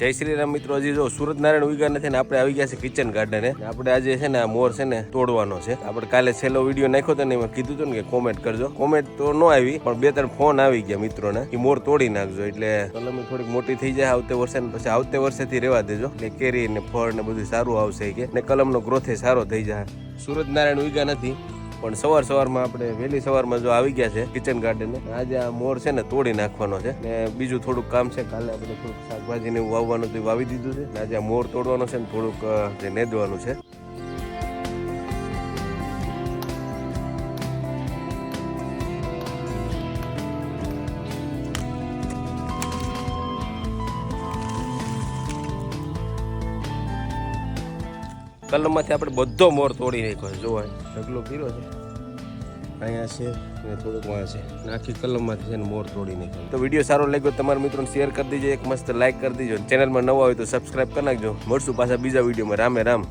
જય શ્રી રામ મિત્રો, હજી જો સૂરજનારાયણ ઉગ્યા નથી ને આપણે આવી ગયા છે કિચન ગાર્ડને. આપણે આજે છે ને આ મોર છે ને તોડવાનો છે. આપણે કાલે છેલ્લો વિડીયો નાખ્યો હતો ને એમાં કીધું હતું ને કે કોમેન્ટ કરજો. કોમેન્ટ તો ન આવી પણ 2-3 ફોન આવી ગયા મિત્રોને કે મોર તોડી નાખજો, એટલે કલમ થોડીક મોટી થઈ જાય આવતે વર્ષે ને પછી આવતે વર્ષેથી રહેવા દેજો એટલે કેરી ને ફળ ને બધું સારું આવશે કે ને કલમનો ગ્રોથ સારો થઈ જાય. સૂરજનારાયણ ઉગ્યા નથી પણ સવારમાં આપણે વહેલી સવારમાં જો આવી ગયા છે કિચન ગાર્ડન. આજે આ મોર છે ને તોડી નાખવાનો છે ને બીજું થોડુંક કામ છે. કાલે આપણે થોડુંક શાકભાજી ને વાવવાનું હતું, વાવી દીધું છે. આજે આ મોર તોડવાનો છે ને થોડુંક જે નેદવાનું છે. કલમમાંથી આપણે બધો મોર તોડી નાખ્યો છે. જોવા ઢગલો પીરો છે, અહીંયા છે ને થોડુંક વાં છે. આખી કલમમાંથી છે ને મોર તોડી નાખ્યો. તો વિડીયો સારો લાગ્યો તમારા મિત્રોને શેર કરી દીજો, એક મસ્ત લાઈક કરી દીજો. ચેનલમાં નવા હોય તો સબસ્ક્રાઈબ કરી નાખજો. મળશું પાછા બીજા વિડીયોમાં. રામે રામ.